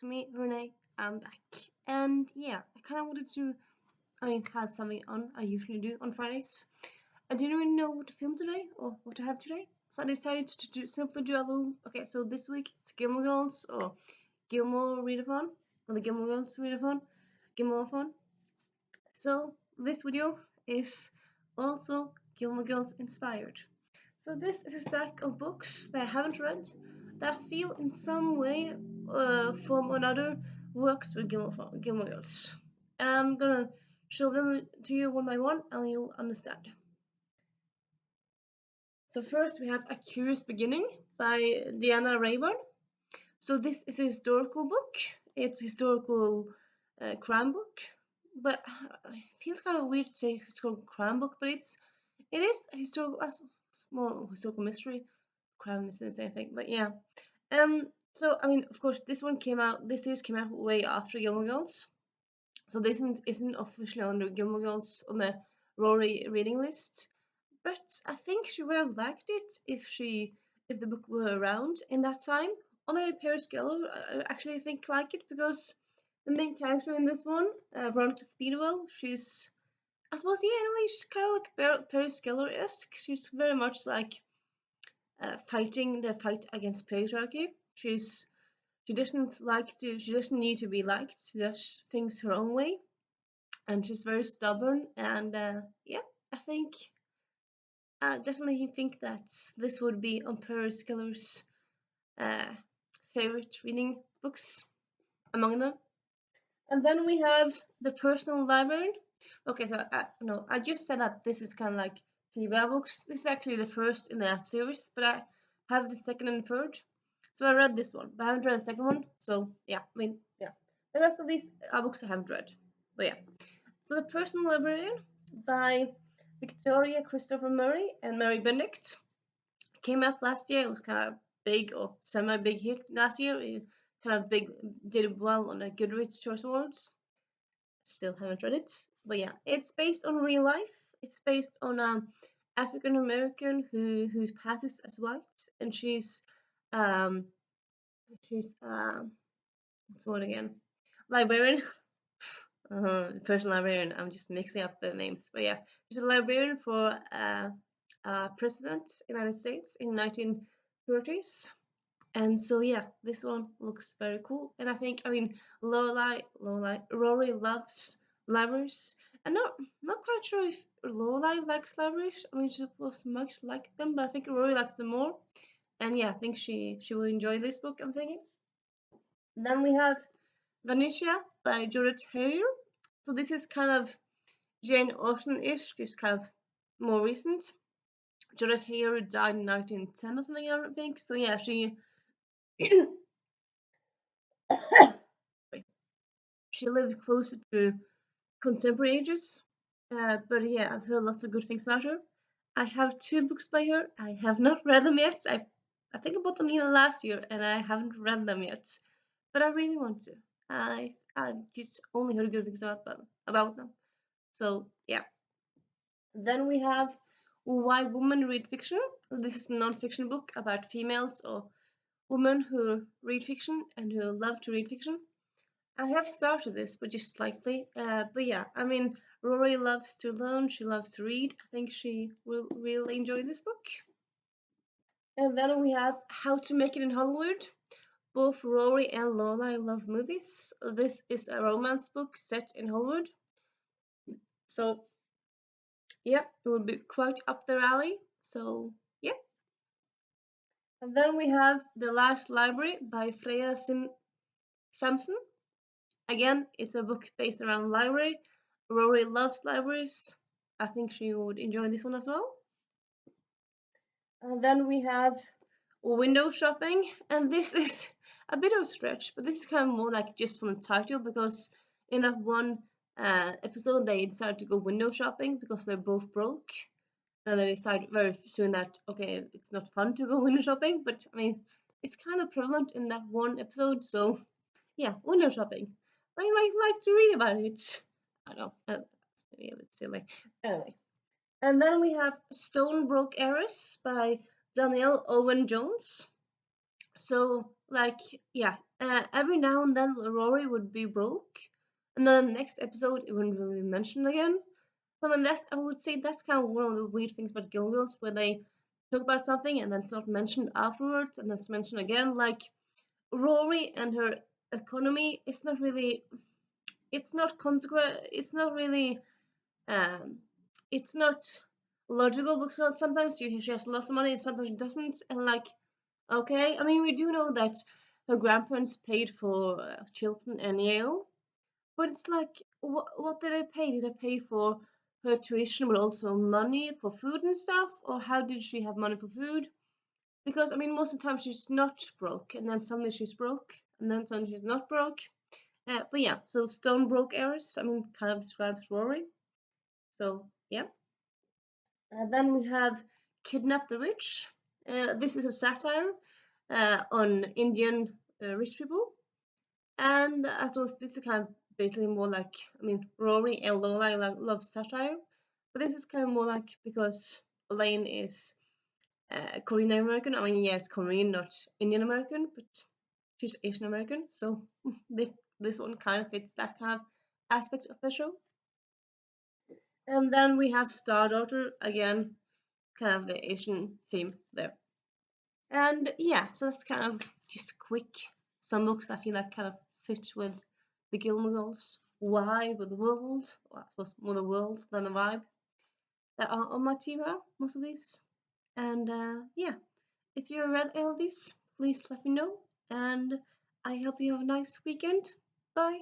it's me, Renee. I'm back. And yeah, I kind of wanted to, had something on I usually do on Fridays. I didn't really know what to film today or what to have today. So I decided to simply do a little, okay, so this week it's Gilmore Girls or Gilmore Readathon, or the Gilmore Girls Readathon, Gilmore-a-thon. So this video is also Gilmore Girls inspired. So this is a stack of books that I haven't read that I feel in some way, form or another, works with Gilmore Girls. And I'm gonna show them to you one by one and you'll understand. So first we have A Curious Beginning by Deanna Rayburn. So this is a historical book. It's a historical crime book, but it feels kind of weird to say historical crime book, but it is a historical, more historical mystery. Crime is the same thing, but yeah. So of course, this series came out way after Gilmore Girls, so this isn't officially on the Gilmore Girls on the Rory reading list. But I think she would have liked it if the book were around in that time. Or maybe Paris Geller actually think like it because the main character in this one, Veronica Speedwell, she's I suppose yeah in a way she's kind of like Paris Geller-esque. She's very much like fighting the fight against patriarchy. She doesn't need to be liked. She does things her own way, and she's very stubborn. And yeah, I think definitely think that this would be on Paris Keller's uh, favorite reading books among them. And then we have The Personal Librarian. Okay, so no, I just said that this is kind of like TV books. This is actually the first in the series, but I have the second and third. So I read this one, but I haven't read the second one. So yeah, yeah. The rest of these are books I haven't read. But yeah. So The Personal Librarian by Victoria Christopher Murray and Mary Benedict came out last year. It was kind of big or semi-big hit last year. It kind of big, did well on the Goodreads Choice Awards. Still haven't read it, but yeah, it's based on real life. It's based on African American who passes as white, and um she's what's the word again? Librarian. Personal librarian. I'm just mixing up the names, but yeah, she's a librarian for president in the United States in 1930s. And so yeah, this one looks very cool. And Rory loves libraries. And not quite sure if Lorelai likes libraries. She was much like them, but I think Rory likes them more. And yeah, I think she will enjoy this book, I'm thinking. Then we have Venetia by Judith Hare. So this is kind of Jane Austen-ish, just kind of more recent. Judith Hare died in 1910 or something, I think. So yeah, she she lived closer to contemporary ages. But yeah, I've heard lots of good things about her. I have two books by her. I have not read them yet. I think I bought them last year and I haven't read them yet. But I really want to. I just only heard good things about them. So yeah. Then we have Why Women Read Fiction. This is a non-fiction book about females or women who read fiction and who love to read fiction. I have started this, but just slightly. But yeah, Rory loves to learn. She loves to read. I think she will really enjoy this book. And then we have How to Make It in Hollywood. Both Rory and Lorelai love movies. This is a romance book set in Hollywood. So yeah, it will be quite up their alley. So yeah. And then we have The Last Library by Freya Samson. Again, it's a book based around library. Rory loves libraries. I think she would enjoy this one as well. And then we have Window Shopping, and this is a bit of a stretch, but this is kind of more like just from the title because in that one episode they decided to go window shopping because they're both broke. And they decide very soon that okay, it's not fun to go window shopping, but it's kind of prevalent in that one episode, so yeah, window shopping. I might like to read about it. I don't know, that's maybe a bit silly. Anyway. And then we have Stonebrook Heiress by Danielle Owen Jones. So Like, yeah, every now and then Rory would be broke, and then the next episode it wouldn't really be mentioned again. So, I mean, that I would say that's kind of one of the weird things about Gilmore, where they talk about something and then it's not mentioned afterwards, and it's mentioned again. Like Rory and her economy, it's not really, it's not consequent, it's not really, um, it's not logical because sometimes she has lots of money and sometimes she doesn't, and like, okay, I mean, we do know that her grandparents paid for Chilton and Yale, but it's like, what did they pay? Did they pay for her tuition, but also money for food and stuff? Or how did she have money for food? Because, I mean, most of the time she's not broke, and then suddenly she's broke, and then suddenly she's not broke. But yeah, so stone broke heirs, I mean, kind of describes Rory. So, yeah. Then we have Kidnap the Rich. This is a satire on Indian rich people. And as was this is kind of basically more like, I mean, Rory and Lola love satire, but this is kind of more like because Elaine is Korean American. I mean, yes, Korean, not Indian American, but she's Asian American, so this one kind of fits that kind of aspect of the show. And then we have Star Daughter again, kind of the Asian theme there. And yeah, so that's kind of just quick. Some books I feel like kind of fit with the Gilmore Girls vibe of the world. Well, I suppose more the world than the vibe that are on my TV, most of these. And yeah, if you read any of these, please let me know. And I hope you have a nice weekend. Bye.